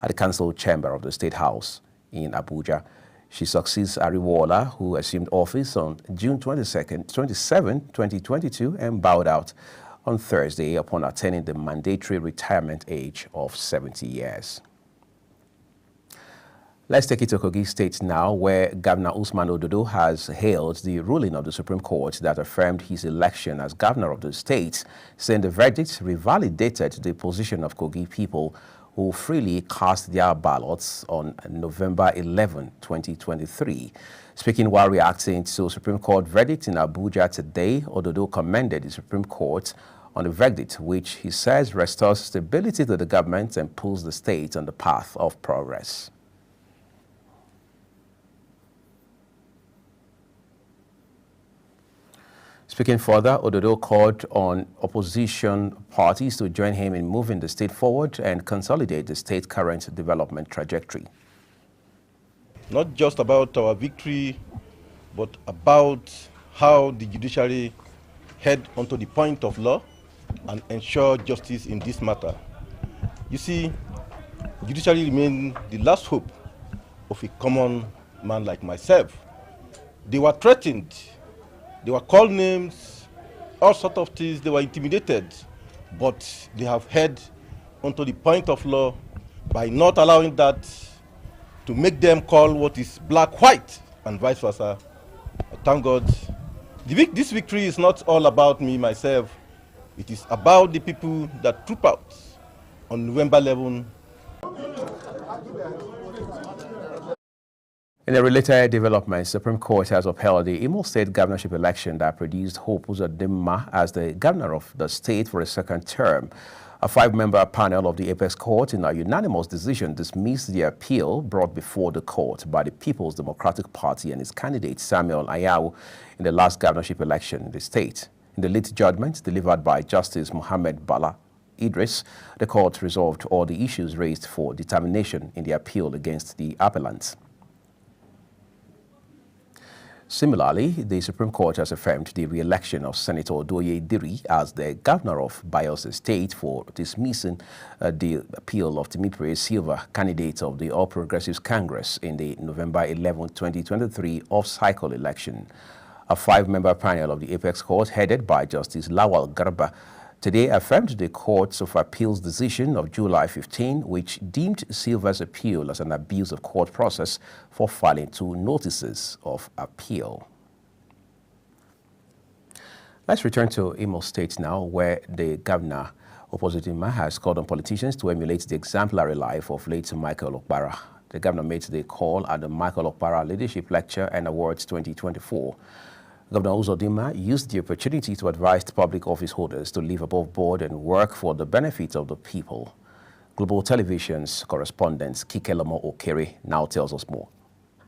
at the council chamber of the State House in Abuja. She succeeds Ariwola, who assumed office on June 27, 2022, and bowed out on Thursday upon attaining the mandatory retirement age of 70 years. Let's take it to Kogi State now, where Governor Usman Ododo has hailed the ruling of the Supreme Court that affirmed his election as governor of the state, saying the verdict revalidated the position of Kogi people who freely cast their ballots on November 11, 2023. Speaking while reacting to Supreme Court verdict in Abuja today, Ododo commended the Supreme Court on the verdict, which he says restores stability to the government and pulls the state on the path of progress. Speaking further, Ododo called on opposition parties to join him in moving the state forward and consolidate the state's current development trajectory. Not just about our victory, but about how the judiciary head onto the point of law and ensure justice in this matter. You see, judiciary remains the last hope of a common man like myself. They were threatened. They were called names, all sorts of things. They were intimidated, but they have head onto the point of law by not allowing that to make them call what is black white and vice versa. Thank God. This victory is not all about me, myself. It is about the people that troop out on November 11. In a related development, Supreme Court has upheld the Imo State governorship election that produced Hope Uzodimma as the governor of the state for a second term. A 5-member panel of the Apex Court, in a unanimous decision, dismissed the appeal brought before the court by the People's Democratic Party and its candidate Samuel Ayawu in the last governorship election in the state. In the lead judgment delivered by Justice Muhammad Bala Idris, the court resolved all the issues raised for determination in the appeal against the appellants. Similarly, the Supreme Court has affirmed the re-election of Senator Odoye Diri as the governor of Bayelsa State for dismissing the appeal of Temipire Silva, candidate of the All Progressives Congress in the November 11, 2023 off-cycle election. A 5-member panel of the Apex Court, headed by Justice Lawal Garba, today affirmed the Court of Appeal's decision of July 15, which deemed Silva's appeal as an abuse of court process for filing 2 notices of appeal. Let's return to Imo State now, where the governor, Uzodimma, has called on politicians to emulate the exemplary life of late Michael Okpara. The governor made the call at the Michael Okpara Leadership Lecture and Awards 2024. Governor Uzodimma used the opportunity to advise public office holders to live above board and work for the benefit of the people. Global Television's correspondent Kikelomo Okere now tells us more.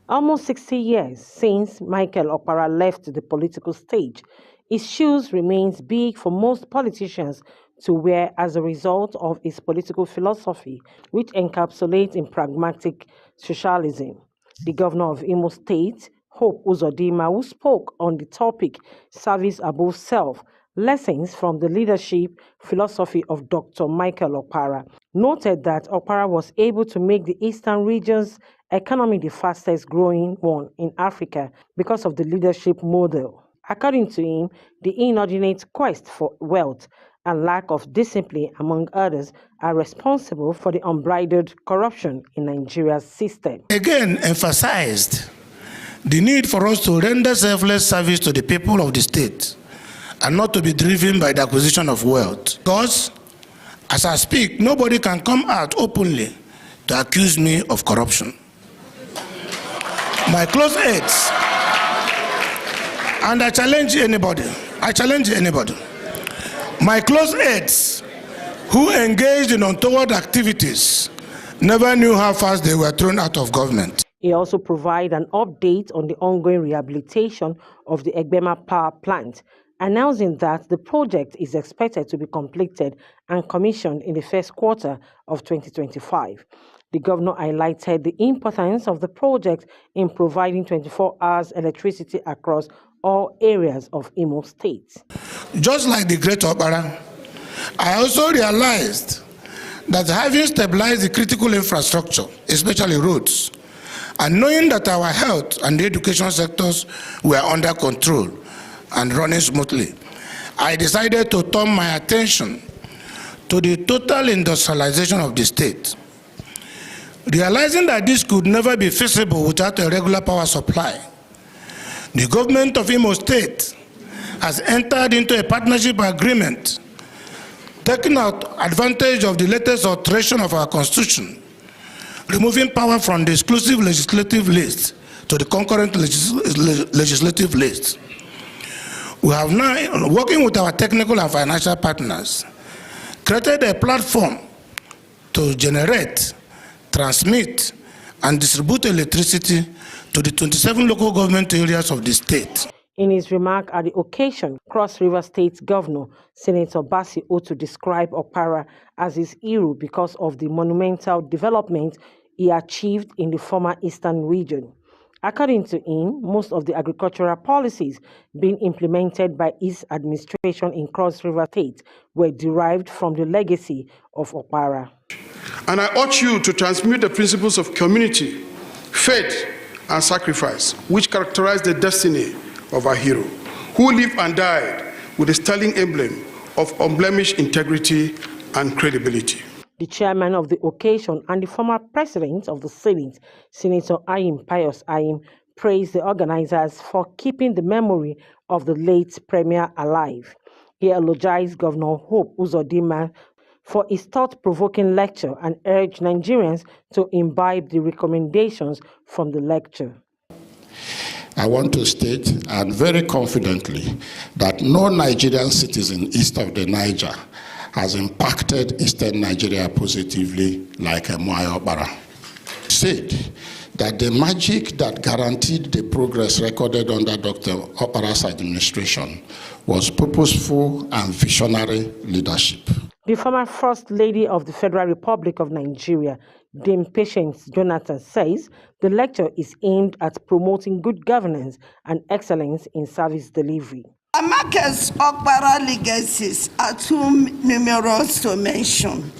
Almost 60 years since Michael Okpara left the political stage, his shoes remains big for most politicians to wear as a result of his political philosophy, which encapsulates in pragmatic socialism. The governor of Imo State, Hope Uzodimma, who spoke on the topic Service Above Self, Lessons from the Leadership Philosophy of Dr. Michael Okpara, noted that Okpara was able to make the Eastern region's economy the fastest growing one in Africa because of the leadership model. According to him, the inordinate quest for wealth and lack of discipline, among others, are responsible for the unbridled corruption in Nigeria's system. Again, emphasized the need for us to render selfless service to the people of the state and not to be driven by the acquisition of wealth. Because, as I speak, nobody can come out openly to accuse me of corruption. My close aides, and I challenge anybody, my close aides who engaged in untoward activities never knew how fast they were thrown out of government. He also provided an update on the ongoing rehabilitation of the Egbema power plant, announcing that the project is expected to be completed and commissioned in the first quarter of 2025. The governor highlighted the importance of the project in providing 24 hours electricity across all areas of Imo State. Just like the great Okpara, I also realized that having stabilized the critical infrastructure, especially roads, and knowing that our health and the education sectors were under control and running smoothly, I decided to turn my attention to the total industrialization of the state. Realizing that this could never be feasible without a regular power supply, the government of Imo State has entered into a partnership agreement, taking advantage of the latest alteration of our constitution, removing power from the exclusive legislative list to the concurrent legislative list. We have now, working with our technical and financial partners, created a platform to generate, transmit, and distribute electricity to the 27 local government areas of the state. In his remark at the occasion, Cross River State Governor Senator Bassey Otu described Okpara as his hero because of the monumental development he achieved in the former eastern region. According to him, most of the agricultural policies being implemented by his administration in Cross River State were derived from the legacy of Okpara. And I urge you to transmit the principles of community, faith, and sacrifice, which characterize the destiny of our hero, who lived and died with a sterling emblem of unblemished integrity and credibility. The chairman of the occasion and the former president of the Senate, Senator Ayim Pius Ayim, praised the organizers for keeping the memory of the late premier alive. He eulogized Governor Hope Uzodinma for his thought-provoking lecture and urged Nigerians to imbibe the recommendations from the lecture. I want to state, and very confidently, that no Nigerian citizen east of the Niger has impacted Eastern Nigeria positively like Mwai Okpara. Said that the magic that guaranteed the progress recorded under Dr. Okpara's administration was purposeful and visionary leadership. The former First Lady of the Federal Republic of Nigeria, Dame Patience Jonathan, says the lecture is aimed at promoting good governance and excellence in service delivery. Amake's Okpara legacies are too numerous to mention,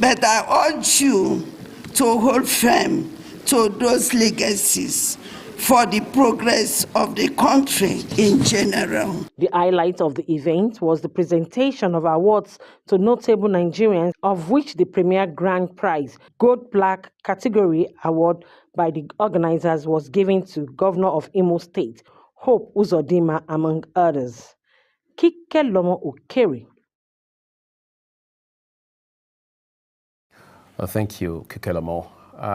but I urge you to hold firm to those legacies for the progress of the country in general. The highlight of the event was the presentation of awards to notable Nigerians, of which the premier grand prize, Gold Plaque category award by the organizers, was given to Governor of Imo State, Hope Uzodinma, among others. Kikelomo Okere. Thank you, Kikelomo.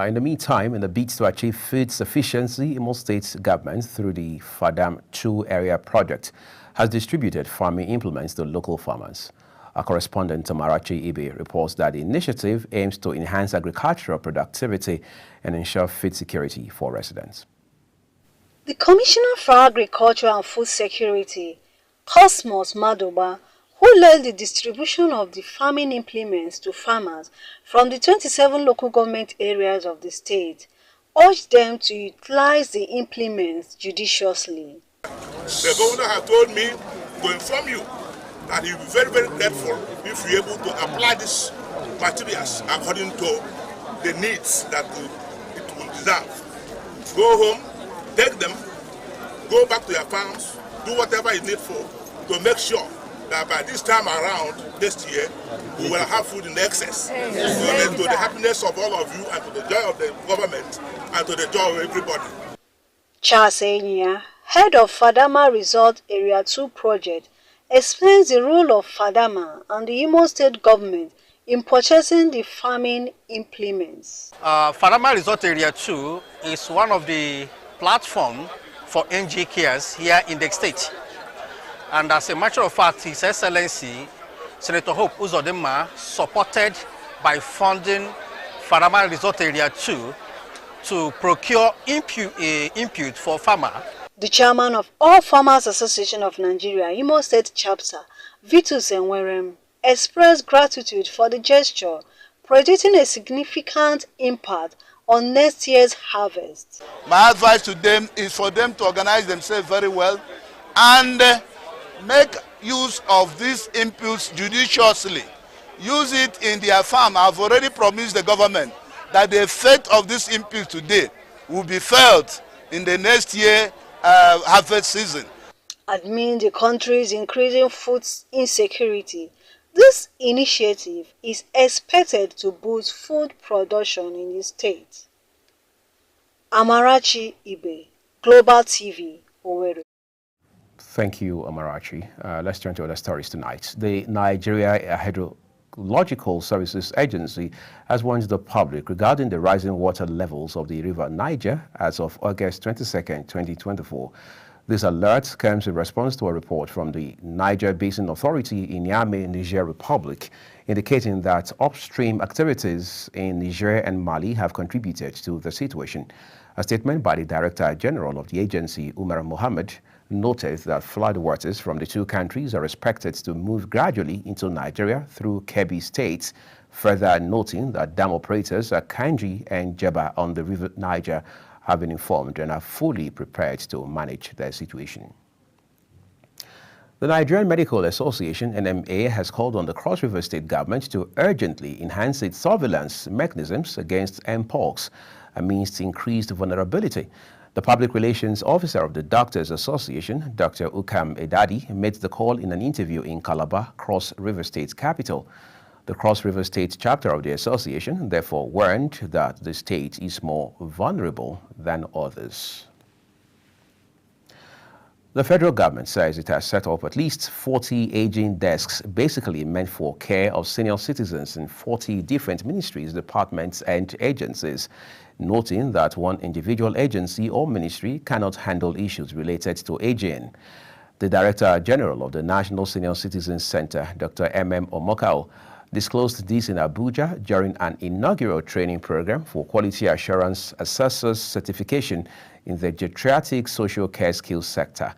In the meantime, in the bid to achieve food sufficiency, Imo State government, through the Fadam 2 area project, has distributed farming implements to local farmers. Our correspondent Tamarachi Ibe reports that the initiative aims to enhance agricultural productivity and ensure food security for residents. The Commissioner for Agriculture and Food Security, Cosmos Madoba, who led the distribution of the farming implements to farmers from the 27 local government areas of the state, urged them to utilize the implements judiciously. The governor has told me to inform you that he will be very, very grateful if we are able to apply these materials according to the needs that it will deserve. Go home, take them, go back to your farms, do whatever you need for to make sure that by this time around, this year, we will have food in excess. To the happiness of all of you and to the joy of the government and to the joy of everybody. Charles Enya, head of Fadama Resort Area 2 project, explains the role of Fadama and the Imo State government in purchasing the farming implements. Fadama Resort Area 2 is one of the platforms for NG cares here in the state. And as a matter of fact, His Excellency, Senator Hope Uzodinma, supported by funding Fadama Resort Area 2 to procure input for farmers. The chairman of All Farmers Association of Nigeria, Imo State Chapter, Vitus Enwerem, expressed gratitude for the gesture, predicting a significant impact on next year's harvest. My advice to them is for them to organize themselves very well and make use of these inputs judiciously use it in their farm. I've already promised the government that the effect of this impact today will be felt in the next year harvest season. Amid the country's increasing food insecurity, this initiative is expected to boost food production in the state. Amarachi Ibe, Global TV, Owerri. Thank you, Amarachi. Let's turn to other stories tonight. The Nigeria Hydrological Services Agency has warned the public regarding the rising water levels of the river Niger as of August 22nd, 2024. This alert comes in response to a report from the Niger Basin Authority in Niamey, Niger Republic, indicating that upstream activities in Niger and Mali have contributed to the situation. A statement by the Director General of the agency, Umar Mohammed, noted that floodwaters from the two countries are expected to move gradually into Nigeria through Kebbi State, further noting that dam operators at Kanji and Jeba on the river Niger have been informed and are fully prepared to manage their situation. The Nigerian Medical Association, NMA, has called on the Cross River State government to urgently enhance its surveillance mechanisms against Mpox amidst increased vulnerability. The Public Relations Officer of the Doctors Association, Dr. Ukam Edadi, made the call in an interview in Calabar, Cross River State's capital. The Cross River State chapter of the association therefore warned that the state is more vulnerable than others. The federal government says it has set up at least 40 aging desks basically meant for care of senior citizens in 40 different ministries, departments, and agencies, noting that one individual agency or ministry cannot handle issues related to aging. The Director General of the National Senior Citizens Center, Dr. M.M. Omokao, disclosed this in Abuja during an inaugural training program for Quality Assurance Assessors Certification in the Geriatric Social Care Skills sector.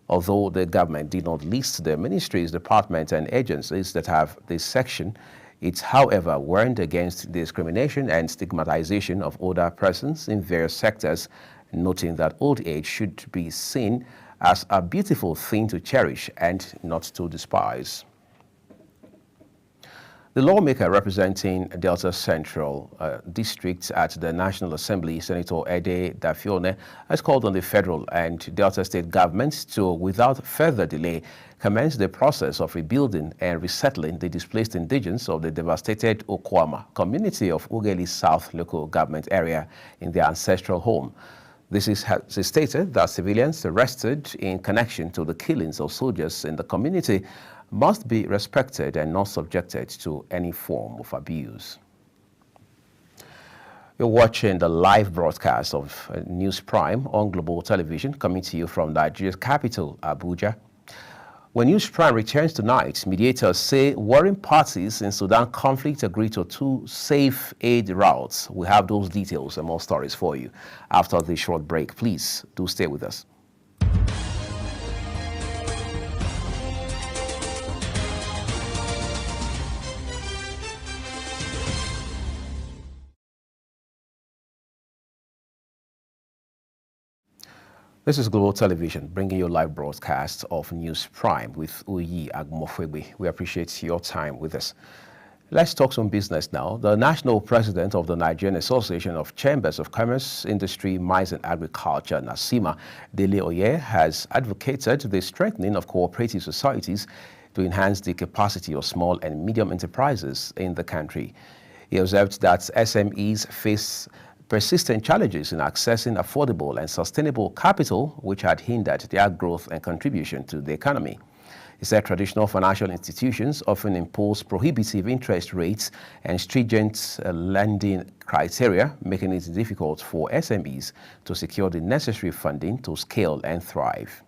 Although the government did not list the ministries, departments, and agencies that have this section, it, however, warned against discrimination and stigmatization of older persons in various sectors, noting that old age should be seen as a beautiful thing to cherish and not to despise. The lawmaker representing Delta Central District at the National Assembly, Senator Ede Dafione, has called on the federal and Delta state governments to, without further delay, commence the process of rebuilding and resettling the displaced indigenes of the devastated Okwama community of Ugeli South local government area in their ancestral home. This is stated that civilians arrested in connection to the killings of soldiers in the community must be respected and not subjected to any form of abuse. You're watching the live broadcast of News Prime on Global Television, coming to you from Nigeria's capital, Abuja. When News Prime returns tonight, mediators say warring parties in Sudan conflict agree to 2 safe aid routes. We have those details and more stories for you after this short break. Please do stay with us. This is Global Television, bringing you a live broadcast of News Prime with Uyi Agmofwebe. We appreciate your time with us. Let's talk some business now. The national president of the Nigerian Association of Chambers of Commerce, Industry, Mines and Agriculture, NASIMA, Dele Oye, has advocated the strengthening of cooperative societies to enhance the capacity of small and medium enterprises in the country. He observed that SMEs face persistent challenges in accessing affordable and sustainable capital, which had hindered their growth and contribution to the economy. He said traditional financial institutions often impose prohibitive interest rates and stringent lending criteria, making it difficult for SMEs to secure the necessary funding to scale and thrive.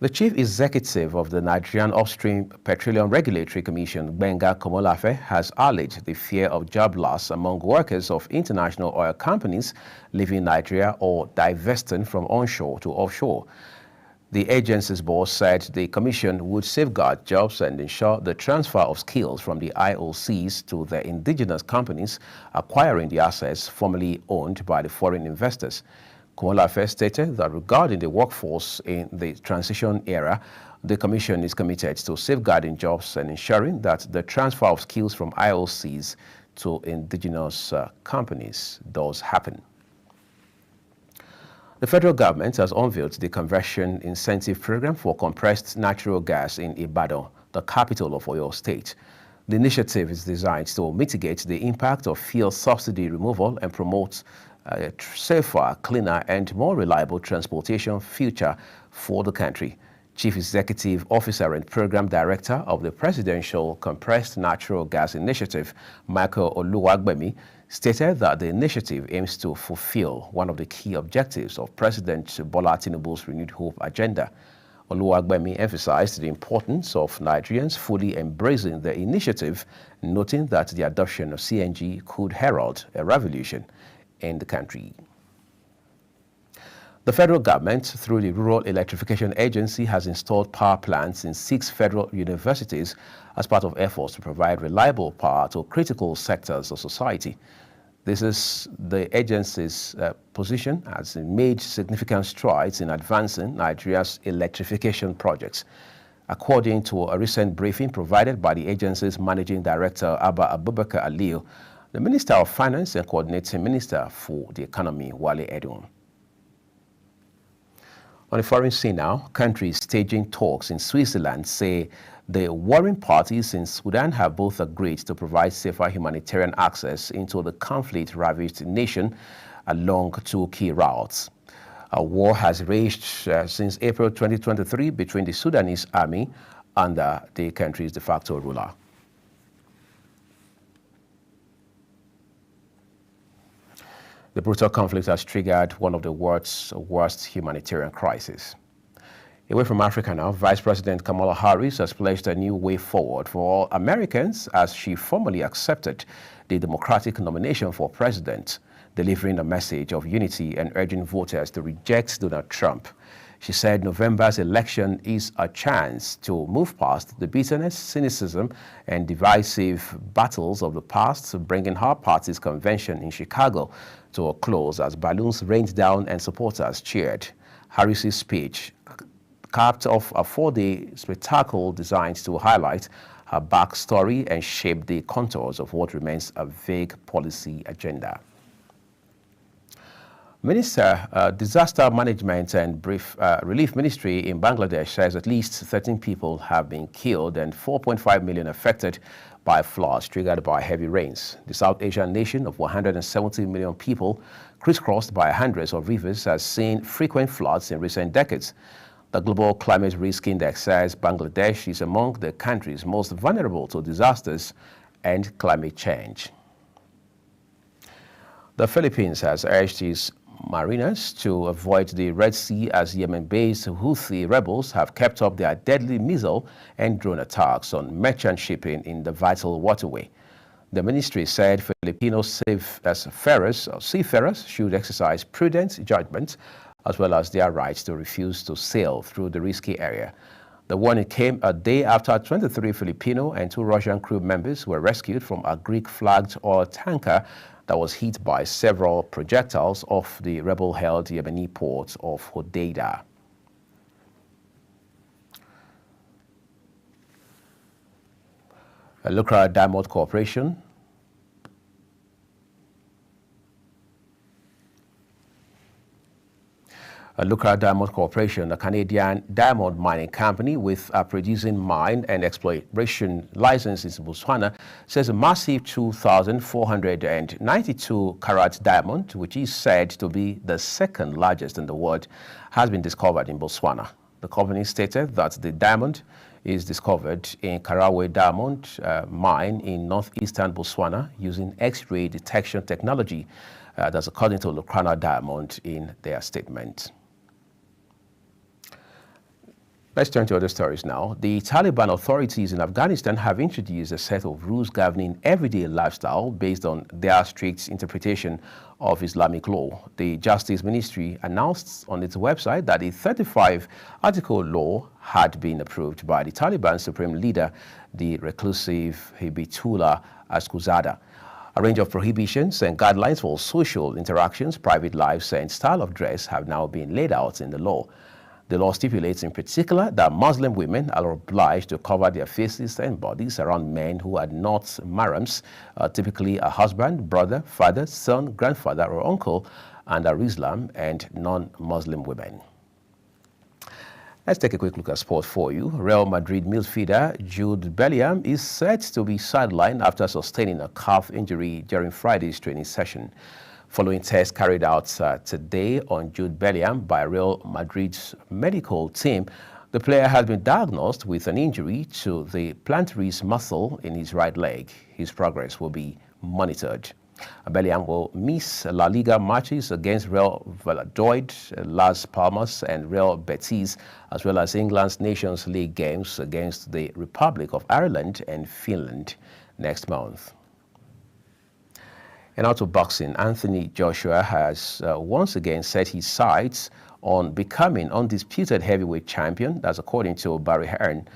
The chief executive of the Nigerian Upstream Petroleum Regulatory Commission, Gbenga Komolafe, has alleged the fear of job loss among workers of international oil companies leaving Nigeria or divesting from onshore to offshore. The agency's boss said the commission would safeguard jobs and ensure the transfer of skills from the IOCs to the indigenous companies acquiring the assets formerly owned by the foreign investors. Komolafe stated that regarding the workforce in the transition era, The Commission is committed to safeguarding jobs and ensuring that the transfer of skills from IOCs to indigenous companies does happen. The federal government has unveiled the conversion incentive program for compressed natural gas in Ibadan, the capital of Oyo State. The initiative is designed to mitigate the impact of fuel subsidy removal and promote a safer, cleaner, and more reliable transportation future for the country. Chief Executive Officer and Program Director of the Presidential Compressed Natural Gas Initiative, Michael Oluwagbemi, stated that the initiative aims to fulfill one of the key objectives of President Bola Tinubu's Renewed Hope agenda. Oluwagbemi emphasized the importance of Nigerians fully embracing the initiative, noting that the adoption of CNG could herald a revolution in the country. The federal government, through the Rural Electrification Agency, has installed power plants in 6 federal universities as part of efforts to provide reliable power to critical sectors of society. This is the agency's position as it made significant strides in advancing Nigeria's electrification projects. According to a recent briefing provided by the agency's Managing Director, Abba Abubakar Aliyu, the Minister of Finance and Coordinating Minister for the Economy, Wale Edun. On the foreign scene now, countries staging talks in Switzerland say the warring parties in Sudan have both agreed to provide safer humanitarian access into the conflict-ravaged nation along 2 key routes. A war has raged since April 2023 between the Sudanese army and the country's de facto ruler. The brutal conflict has triggered one of the world's worst humanitarian crises. Away from Africa now, Vice President Kamala Harris has pledged a new way forward for all Americans as she formally accepted the Democratic nomination for president, delivering a message of unity and urging voters to reject Donald Trump. She said November's election is a chance to move past the bitterness, cynicism, and divisive battles of the past, bringing her party's convention in Chicago to a close as balloons rained down and supporters cheered. Harris's speech capped off a 4-day spectacle designed to highlight her backstory and shape the contours of what remains a vague policy agenda. Disaster Management and Relief Ministry in Bangladesh says at least 13 people have been killed and 4.5 million affected by floods triggered by heavy rains. The South Asian nation of 170 million people, crisscrossed by hundreds of rivers, has seen frequent floods in recent decades. The Global Climate Risk Index says Bangladesh is among the countries most vulnerable to disasters and climate change. The Philippines has urged its mariners to avoid the Red Sea as Yemen-based Houthi rebels have kept up their deadly missile and drone attacks on merchant shipping in the vital waterway. The ministry said Filipino seafarers should exercise prudent judgment as well as their rights to refuse to sail through the risky area. The warning came a day after 23 Filipino and 2 Russian crew members were rescued from a Greek-flagged oil tanker that was hit by several projectiles off the rebel-held Yemeni port of Hodeidah. Lucra Diamond Corporation Lucra Diamond Corporation, a Canadian diamond mining company with a producing mine and exploration license in Botswana, says a massive 2,492 carat diamond, which is said to be the second largest in the world, has been discovered in Botswana. The company stated that the diamond is discovered in Karawe Diamond Mine in northeastern Botswana using X-ray detection technology. That's according to Lucrana Diamond in their statement. Let's turn to other stories now. The Taliban authorities in Afghanistan have introduced a set of rules governing everyday lifestyle based on their strict interpretation of Islamic law. The Justice Ministry announced on its website that a 35-article law had been approved by the Taliban supreme leader, the reclusive Hibitullah Askuzada. A range of prohibitions and guidelines for social interactions, private lives, and style of dress have now been laid out in the law. The law stipulates in particular that Muslim women are obliged to cover their faces and bodies around men who are not mahrams, typically a husband, brother, father, son, grandfather, or uncle, under Islam, and non-Muslim women. Let's take a quick look at sport for you. Real Madrid midfielder Jude Bellingham is set to be sidelined after sustaining a calf injury during Friday's training session. Following tests carried out today on Jude Bellingham by Real Madrid's medical team, the player has been diagnosed with an injury to the plantaris muscle in his right leg. His progress will be monitored. Bellingham will miss La Liga matches against Real Valladolid, Las Palmas, and Real Betis, as well as England's Nations League games against the Republic of Ireland and Finland next month. And out of boxing, Anthony Joshua has once again set his sights on becoming undisputed heavyweight champion. That's according to Barry Hearn.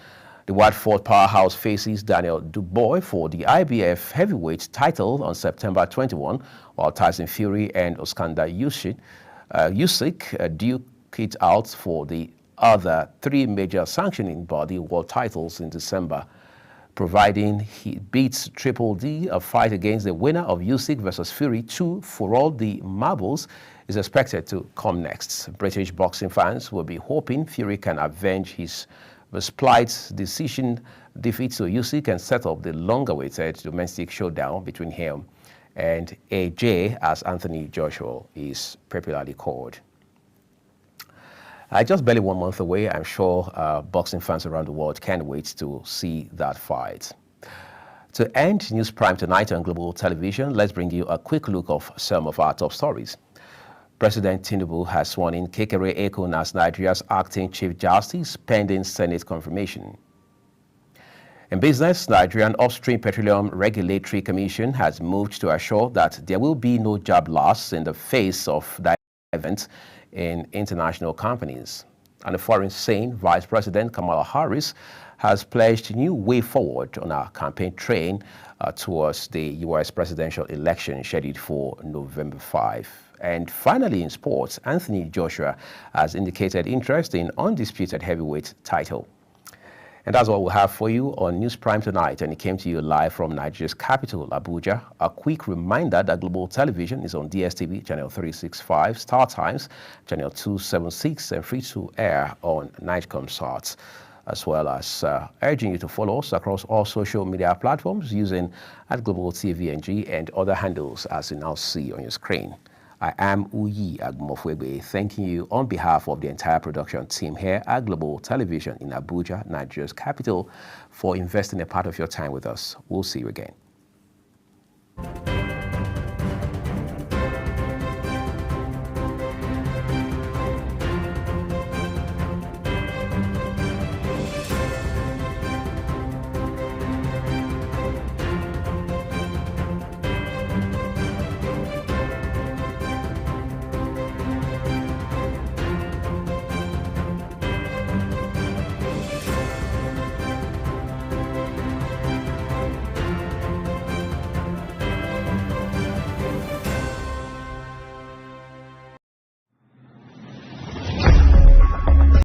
The Watford powerhouse faces Daniel Dubois for the IBF heavyweight title on September 21, while Tyson Fury and Iskandar Usyk duke it out for the other three major sanctioning body world titles in December. Providing he beats Triple D, a fight against the winner of Usyk versus Fury 2 for all the marbles is expected to come next. British boxing fans will be hoping Fury can avenge his slight decision defeat to Usyk and set up the long-awaited domestic showdown between him and AJ, as Anthony Joshua is popularly called. Just barely 1 month away, I'm sure boxing fans around the world can't wait to see that fight. To end News Prime tonight on Global Television, let's bring you a quick look of some of our top stories. President Tinubu has sworn in Kekere Ekun as Nigeria's acting Chief Justice pending Senate confirmation. In business, Nigerian Upstream Petroleum Regulatory Commission has moved to assure that there will be no job loss in the face of divestment in international companies. And a foreign saying, Vice President Kamala Harris has pledged a new way forward on our campaign train towards the U.S. presidential election scheduled for November 5. And finally, in sports, Anthony Joshua has indicated interest in undisputed heavyweight title. And that's all we have for you on News Prime tonight, and it came to you live from Nigeria's capital, Abuja. A quick reminder that Global Television is on DSTV, channel 365, Star Times, channel 276, and free to air on Nightcomsat, as well as urging you to follow us across all social media platforms using @GlobalTVNG and other handles as you now see on your screen. I am Uyi Agmofwebe, thanking you on behalf of the entire production team here at Global Television in Abuja, Nigeria's capital, for investing a part of your time with us. We'll see you again.